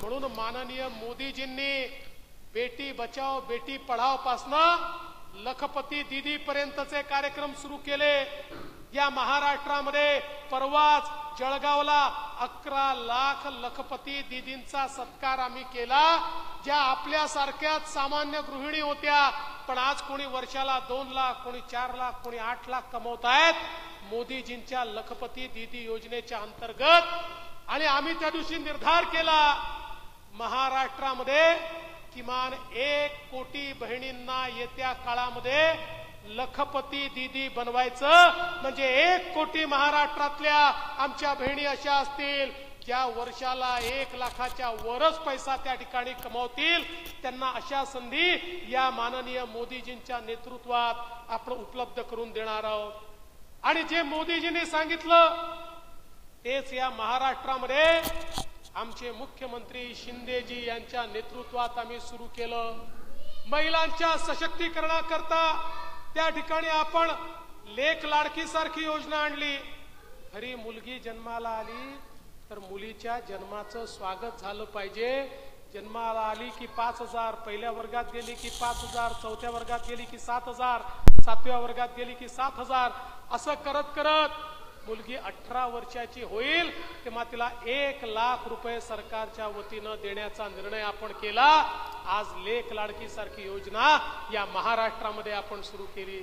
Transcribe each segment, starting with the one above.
म्हणून माननीय मोदीजींनी बेटी बचाओ बेटी पढाओ पासनं लखपती दीदी पर्यंतचे कार्यक्रम सुरू केले। या महाराष्ट्रामध्ये परवाच जळगावला 11 लाख लखपती दीदींचा सत्कार आम्ही केला, ज्या आपल्यासारख्याच सामान्य गृहिणी होत्या, पण आज कोणी वर्षाला 2 लाख, कोणी 4 लाख, कोणी 8 लाख कमवतायत मोदीजींच्या लखपती दीदी योजनेच्या अंतर्गत। आणि आम्ही त्या दिवशी निर्धार केला, महाराष्ट्रामध्ये किमान 1 कोटी बहिणींना येत्या काळामध्ये लखपती दीदी बनवायचं, म्हणजे 1 कोटी महाराष्ट्रातल्या आमच्या बहिणी अशा असतील ज्या वर्षाला 1 लाखाच्या वरच पैसा त्या ठिकाणी कमावतील। त्यांना अशा संधी या माननीय मोदीजींच्या नेतृत्वात आपण उपलब्ध करून देणार आहोत। आणि जे मोदीजींनी सांगितलं तेच या महाराष्ट्रामध्ये आमचे मुख्यमंत्री शिंदेजी यांच्या नेतृत्वात आम्ही सुरू केलं। महिलांच्या सशक्तीकरणाकरता त्या ठिकाणी आपण लेक लाडकी सारखी योजना आणली। खरी मुलगी जन्माला आली तर मुलीच्या जन्माचं स्वागत झालं पाहिजे। जन्माला आली की 5,000, पहिल्या वर्गात गेली की 5,000, चौथ्या वर्गात गेली की 7,000, 7व्या वर्गात गेली की 7,000, असं करत करत मुलगी 18 वर्षाची होईल तेव्हा तिला 1 लाख रुपये सरकारच्या वतीनं देण्याचा निर्णय आपण केला। आज लेक लाडकी सारखी योजना या महाराष्ट्रामध्ये आपण सुरू केली।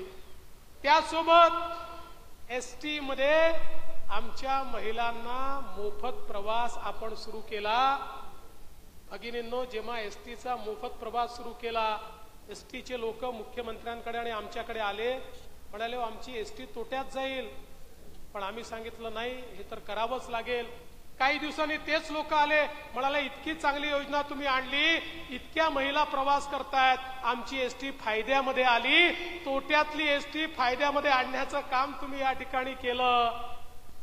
त्यासोबत एसटी मध्ये आमच्या महिलांना मोफत प्रवास आपण सुरू केला। भगिनींनो, जेव्हा एसटीचा मोफत प्रवास सुरू केला, एसटीचे लोक मुख्यमंत्र्यांकडे आणि आमच्याकडे आले, म्हणाले आमची एसटी तोट्यात जाईल। पण आम्ही सांगितलं नाही, हे तर करावंच लागेल। काही दिवसांनी तेच लोक आले, म्हणाले इतकी चांगली योजना तुम्ही आणली, इतक्या महिला प्रवास करतायत, आमची एसटी फायद्यामध्ये आली। तोट्यातली एसटी फायद्यामध्ये आणण्याचं काम तुम्ही या ठिकाणी केलं।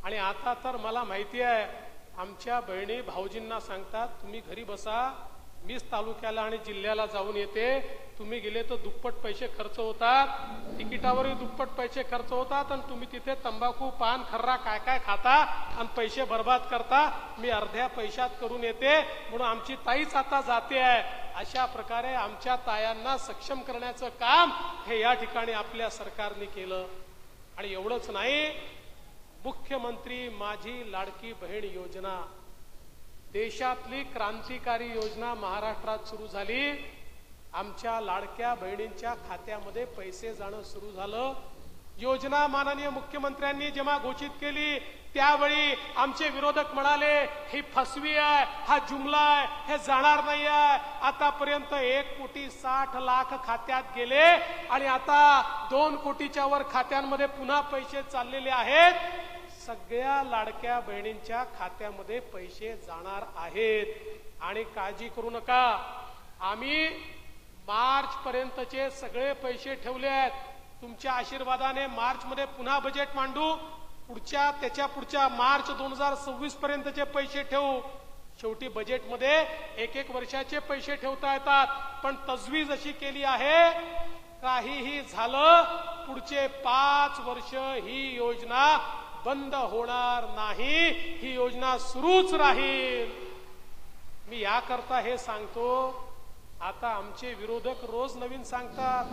आणि आता तर मला माहिती आहे, आमच्या बहिणी भाऊजींना सांगतात तुम्ही घरी बसा, मीच तालुक्याला आणि जिल्ह्याला जाऊन येते, तुम्ही गेले तर दुप्पट पैसे खर्च होतात, तिकिटावरही दुप्पट पैसे खर्च होतात, आणि तुम्ही तिथे तंबाखू पान खर्रा काय काय खाता आणि पैसे बर्बाद करता, मी अर्ध्या पैशात करून येते, म्हणून आमची ताईच आता जाते आहे। अशा प्रकारे आमच्या तायांना सक्षम करण्याचं काम हे या ठिकाणी आपल्या सरकारने केलं। आणि एवढंच नाही, मुख्यमंत्री माझी लाडकी बहीण योजना देशातली क्रांतिकारी योजना महाराष्ट्रात सुरू झाली। आमच्या लाडक्या बहिणींच्या खात्यामध्ये पैसे जाणं सुरू झालं। योजना माननीय मुख्यमंत्र्यांनी जेव्हा घोषित केली त्यावेळी आमचे विरोधक म्हणाले ही फसवी आहे, हा जुमला आहे, हे जाणार नाही आहे। आतापर्यंत 1,60,00,000 खात्यात गेले आणि आता 2 कोटीच्या वर खात्यांमध्ये पुन्हा पैसे चाललेले आहेत। सगळ्या लाडक्या बहिणींच्या खात्यामध्ये पैसे जाणार आहेत। आणि काळजी करू नका, आम्ही मार्च पर्यंतचे सगळे पैसे ठेवले आहेत। तुमच्या आशीर्वादाने मार्च मध्ये पुन्हा बजेट मांडू, त्याच्या पुढच्या मार्च 2026 पर्यंतचे पैसे ठेवू। शेवटी बजेटमध्ये 1-1 वर्षाचे पैसे ठेवता येतात, पण तजवीज अशी केली आहे काहीही झालं पुढचे 5 वर्ष ही योजना बंद होणार नाही, ही योजना सुरूच राहील। मी याकरता हे सांगतो, आता आमचे विरोधक रोज नवीन सांगतात,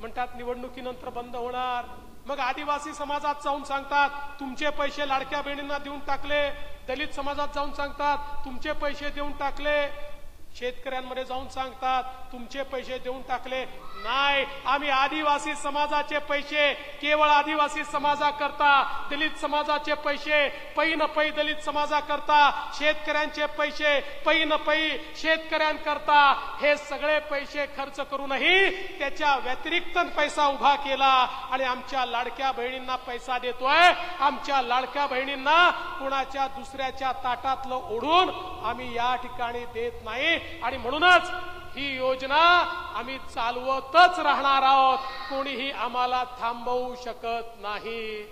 म्हणतात निवडणुकीनंतर बंद होणार, मग आदिवासी समाजात जाऊन सांगतात तुमचे पैसे लाडक्या बहिणींना देऊन टाकले, दलित समाजात जाऊन सांगतात तुमचे पैसे देऊन टाकले, शेतकऱ्यांमध्ये जाऊन सांगतात तुमचे पैसे देऊन टाकले। नाही, आम्ही आदिवासी समाजाचे पैसे केवळ आदिवासी समाजाकरता, दलित समाजाचे पैसे पै न पै दलित समाजाकरता, शेतकऱ्यांचे पैसे पै न पै शेतकऱ्यांकरता, हे सगळे पैसे खर्च करूनही त्याच्या व्यतिरिक्त पैसा उभा केला आणि आमच्या लाडक्या बहिणींना पैसा देतोय। आमच्या लाडक्या बहिणींना कोणाच्या दुसऱ्याच्या ताटातलं ओढून आम्ही या ठिकाणी देत नाही। आणि म्हणूनच ही योजना आम्ही चालवतच राहणार आहोत, कोणीही आम्हाला थांबवू शकत नाही।